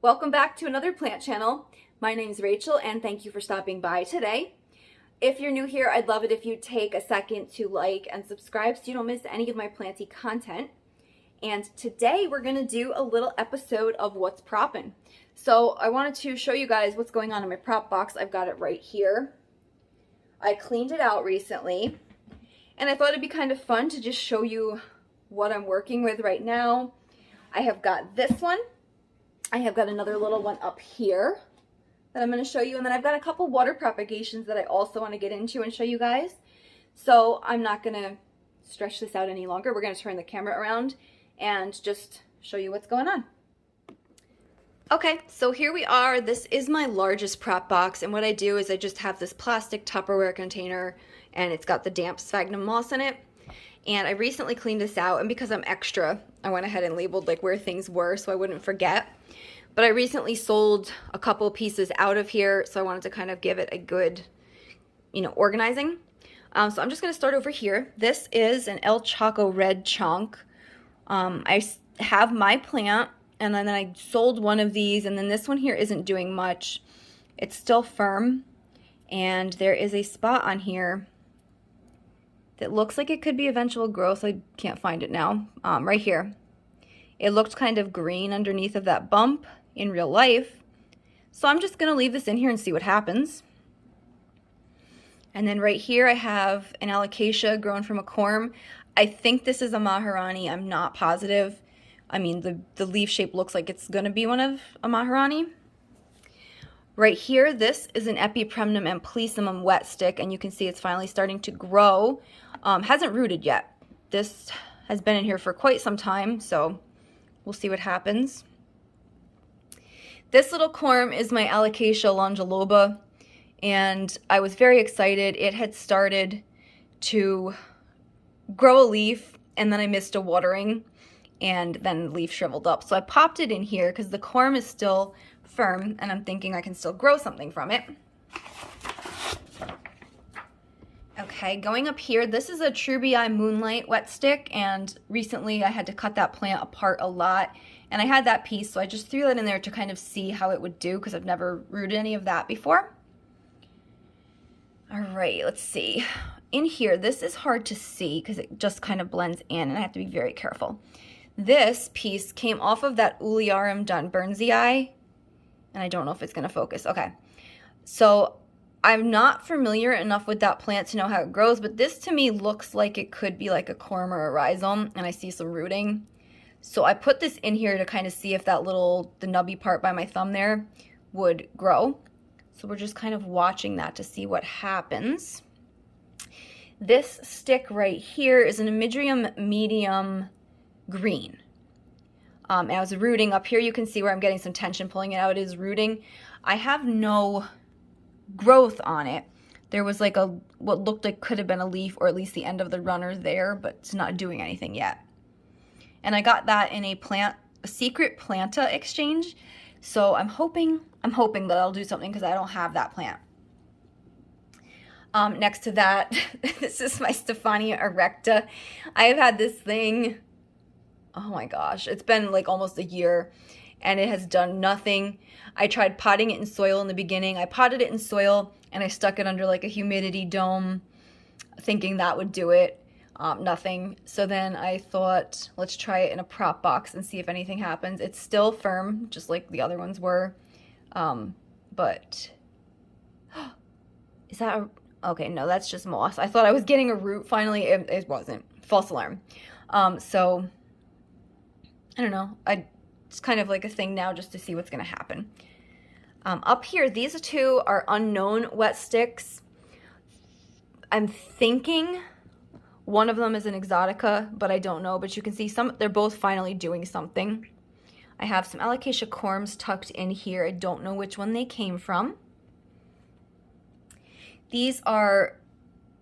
Welcome back to another plant channel. My name is Rachel and thank you for stopping by today. If you're new here, I'd love it if you take a second to like and subscribe so you don't miss any of my planty content. And today we're going to do a little episode of What's Proppin'. So I wanted to show you guys what's going on in my prop box. I've got it right here. I cleaned it out recently and I thought it'd be kind of fun to just show you what I'm working with right now. I have got this one. I have got another little one up here that I'm going to show you. And then I've got a couple water propagations that I also want to get into and show you guys. So I'm not going to stretch this out any longer. We're going to turn the camera around and just show you what's going on. Okay, so here we are. This is my largest prop box. And what I do is I just have this plastic Tupperware container and it's got the damp sphagnum moss in it. And I recently cleaned this out, and because I'm extra, I went ahead and labeled like where things were so I wouldn't forget. But I recently sold a couple pieces out of here, so I wanted to kind of give it a good, organizing. So I'm just going to start over here. This is an El Choco red chunk. I have my plant, and then I sold one of these, and then this one here isn't doing much. It's still firm, and there is a spot on here that looks like it could be eventual growth. I can't find it now. Right here. It looked kind of green underneath of that bump in real life. So I'm just going to leave this in here and see what happens. And then right here I have an alocasia grown from a corm. I think this is a Maharani. I'm not positive. I mean, the leaf shape looks like it's going to be one of a Maharani. Right here, this is an Epipremnum amplissumum wet stick, and you can see it's finally starting to grow. Hasn't rooted yet. This has been in here for quite some time, so we'll see what happens. This little corm is my Alocasia longiloba, and I was very excited. It had started to grow a leaf, and then I missed a watering, and then the leaf shriveled up. So I popped it in here because the corm is still firm, and I'm thinking I can still grow something from it. Okay, going up here, this is a Trubii Moonlight wet stick, and recently I had to cut that plant apart a lot, and I had that piece, so I just threw that in there to kind of see how it would do, because I've never rooted any of that before. All right, let's see. In here, this is hard to see because it just kind of blends in, and I have to be very careful. This piece came off of that Uliarum dunburnsii, and I don't know if it's going to focus. Okay, so I'm not familiar enough with that plant to know how it grows, but this to me looks like it could be like a corm or a rhizome, and I see some rooting. So I put this in here to kind of see if that the nubby part by my thumb there would grow. So we're just kind of watching that to see what happens. This stick right here is an Imidrium medium green. As rooting up here, you can see where I'm getting some tension pulling it out. It is rooting. I have no growth on it. There was like what looked like could have been a leaf, or at least the end of the runner there, but it's not doing anything yet. And I got that in a secret planta exchange. So I'm hoping that I'll do something because I don't have that plant. Next to that, this is my Stephania erecta. I have had this thing, oh my gosh, it's been like almost a year, and it has done nothing. I tried potting it in soil in the beginning. I potted it in soil, and I stuck it under like a humidity dome, thinking that would do it. Nothing. So then I thought, let's try it in a prop box and see if anything happens. It's still firm, just like the other ones were. But is that okay, no, that's just moss. I thought I was getting a root finally. It wasn't. False alarm. So I don't know. It's kind of like a thing now just to see what's going to happen. Up here, these two are unknown wet sticks. I'm thinking one of them is an exotica, but I don't know. But you can see they're both finally doing something. I have some alocasia corms tucked in here. I don't know which one they came from. These are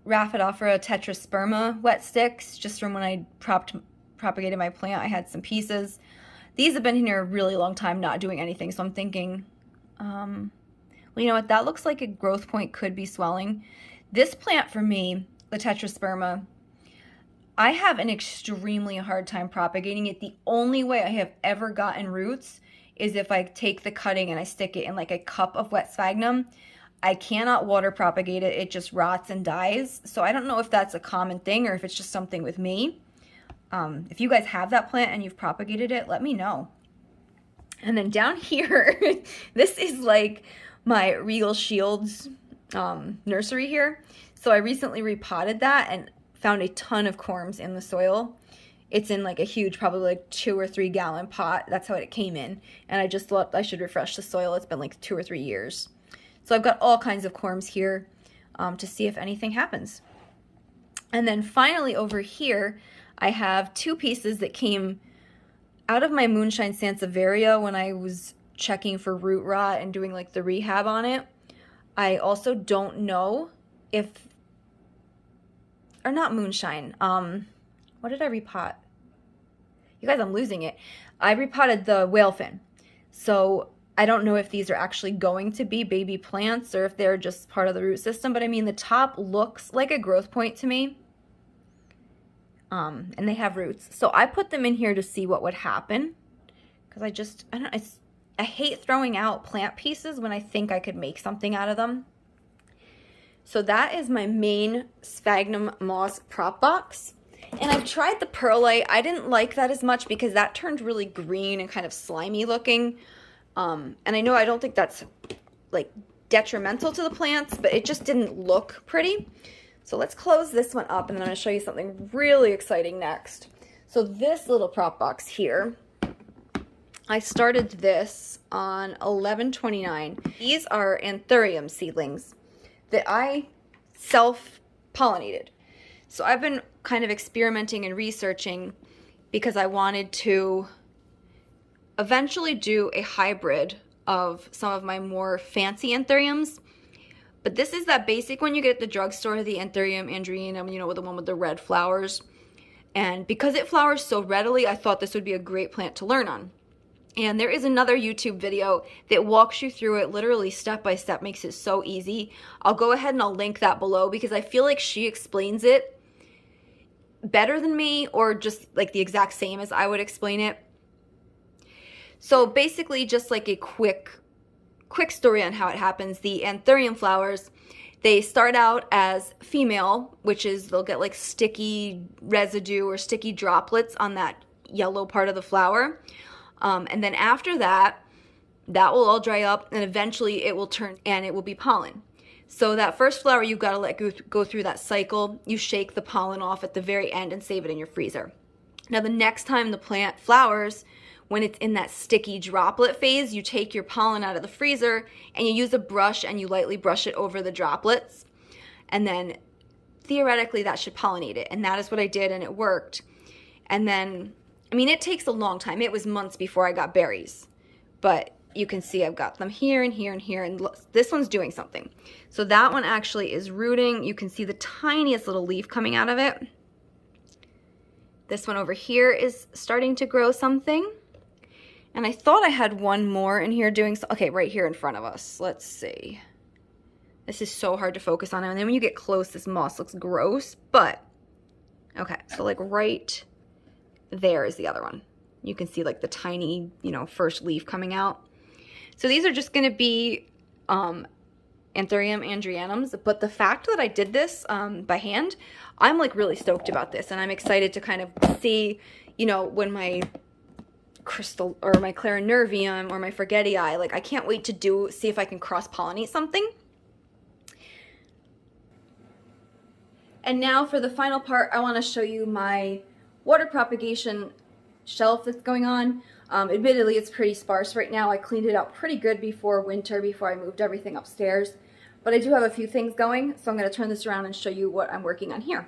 Rhaphidophora tetrasperma wet sticks, just from when I propagated my plant. I had some pieces. These have been in here a really long time, not doing anything. So I'm thinking, well, you know what? That looks like a growth point could be swelling. This plant for me, the Tetrasperma, I have an extremely hard time propagating it. The only way I have ever gotten roots is if I take the cutting and I stick it in like a cup of wet sphagnum, I cannot water propagate it. It just rots and dies. So I don't know if that's a common thing or if it's just something with me. If you guys have that plant and you've propagated it, let me know. And then down here, this is like my Regal Shields nursery here. So I recently repotted that and found a ton of corms in the soil. It's in like a huge, probably like 2 or 3 gallon pot. That's how it came in. And I just thought I should refresh the soil. It's been like 2 or 3 years. So I've got all kinds of corms here to see if anything happens. And then finally over here, I have 2 pieces that came out of my Moonshine Sansevieria when I was checking for root rot and doing like the rehab on it. I also don't know if, or not Moonshine, what did I repot? You guys, I'm losing it. I repotted the whale fin. So I don't know if these are actually going to be baby plants or if they're just part of the root system, but I mean, the top looks like a growth point to me. And they have roots. So I put them in here to see what would happen. Because I don't know, I hate throwing out plant pieces when I think I could make something out of them. So that is my main sphagnum moss prop box. And I've tried the perlite. I didn't like that as much because that turned really green and kind of slimy looking. And I know I don't think that's like detrimental to the plants, but it just didn't look pretty. So let's close this one up and then I'm going to show you something really exciting next. So this little prop box here, I started this on 11/29. These are Anthurium seedlings that I self-pollinated. So I've been kind of experimenting and researching because I wanted to eventually do a hybrid of some of my more fancy Anthuriums. But this is that basic one you get at the drugstore, the Anthurium andreanum, you know, the one with the red flowers. And because it flowers so readily, I thought this would be a great plant to learn on. And there is another YouTube video that walks you through it literally step by step, makes it so easy. I'll go ahead and I'll link that below because I feel like she explains it better than me or just like the exact same as I would explain it. So basically just like a quick story on how it happens. The Anthurium flowers, they start out as female, which is they'll get like sticky residue or sticky droplets on that yellow part of the flower. And then after that, that will all dry up and eventually it will turn and it will be pollen. So that first flower, you've got to let go through that cycle. You shake the pollen off at the very end and save it in your freezer. Now the next time the plant flowers, when it's in that sticky droplet phase, you take your pollen out of the freezer and you use a brush and you lightly brush it over the droplets. And then theoretically that should pollinate it. And that is what I did and it worked. And then, I mean, it takes a long time. It was months before I got berries. But you can see I've got them here and here and here. And this one's doing something. So that one actually is rooting. You can see the tiniest little leaf coming out of it. This one over here is starting to grow something. And I thought I had one more in here doing so. Okay, right here in front of us. Let's see. This is so hard to focus on. And then when you get close, this moss looks gross. But, okay, so like right there is the other one. You can see like the tiny, you know, first leaf coming out. So these are just going to be Anthurium andreanums. But the fact that I did this by hand, I'm like really stoked about this. And I'm excited to kind of see, you know, when my crystal or my clarinervium or my forgetii, like I can't wait to see if I can cross-pollinate something. And now for the final part, I want to show you my water propagation shelf that's going on. Admittedly, it's pretty sparse right now. I cleaned it out pretty good before winter, before I moved everything upstairs. But I do have a few things going, so I'm going to turn this around and show you what I'm working on here.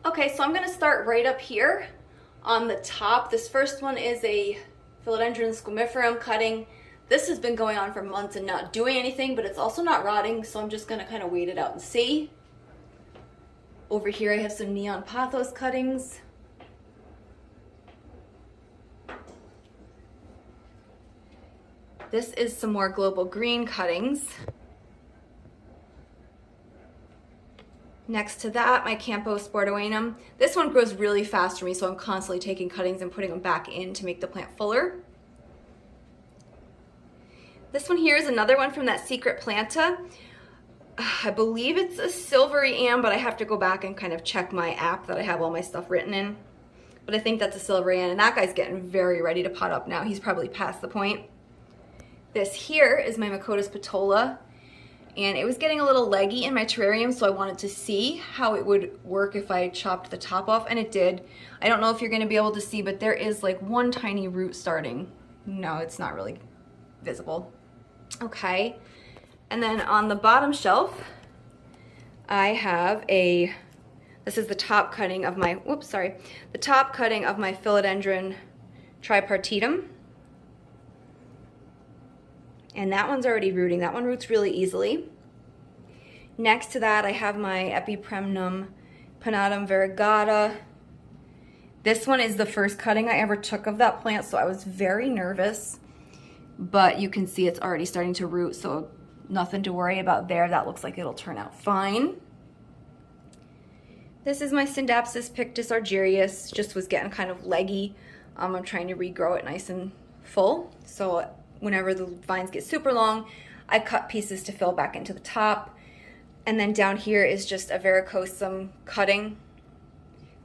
Okay, so I'm going to start right up here on the top. This first one is a Philodendron squamiferum cutting. This has been going on for months and not doing anything, but it's also not rotting, so I'm just going to kind of wait it out and see. Over here I have some neon pothos cuttings. This is some more global green cuttings. Next to that, my Campo Sportuanum. This one grows really fast for me, so I'm constantly taking cuttings and putting them back in to make the plant fuller. This one here is another one from that Secret Planta. I believe it's a silvery am, but I have to go back and kind of check my app that I have all my stuff written in. But I think that's a silvery am, and that guy's getting very ready to pot up now. He's probably past the point. This here is my Macotis petola, and it was getting a little leggy in my terrarium, so I wanted to see how it would work if I chopped the top off, and it did. I don't know if you're gonna be able to see, but there is like one tiny root starting. No, it's not really visible. Okay, and then on the bottom shelf, I have this is the top cutting of my, the top cutting of my Philodendron tripartitum. And that one's already rooting. That one roots really easily. Next to that, I have my Epipremnum pinnatum variegata. This one is the first cutting I ever took of that plant, so I was very nervous. But you can see it's already starting to root, so nothing to worry about there. That looks like it'll turn out fine. This is my Syndapsis pictus argyrius. Just was getting kind of leggy. I'm trying to regrow it nice and full. So whenever the vines get super long, I cut pieces to fill back into the top. And then down here is just a varicosum cutting.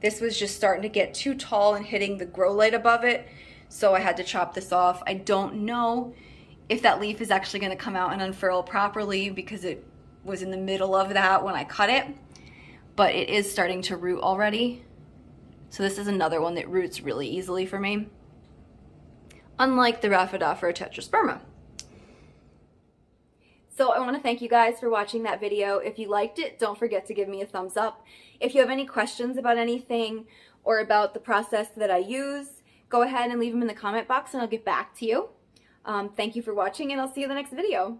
This was just starting to get too tall and hitting the grow light above it, so I had to chop this off. I don't know if that leaf is actually going to come out and unfurl properly because it was in the middle of that when I cut it, but it is starting to root already. So this is another one that roots really easily for me, unlike the Rhaphidophora Tetrasperma. So I want to thank you guys for watching that video. If you liked it, don't forget to give me a thumbs up. If you have any questions about anything or about the process that I use, go ahead and leave them in the comment box and I'll get back to you. Thank you for watching, and I'll see you in the next video.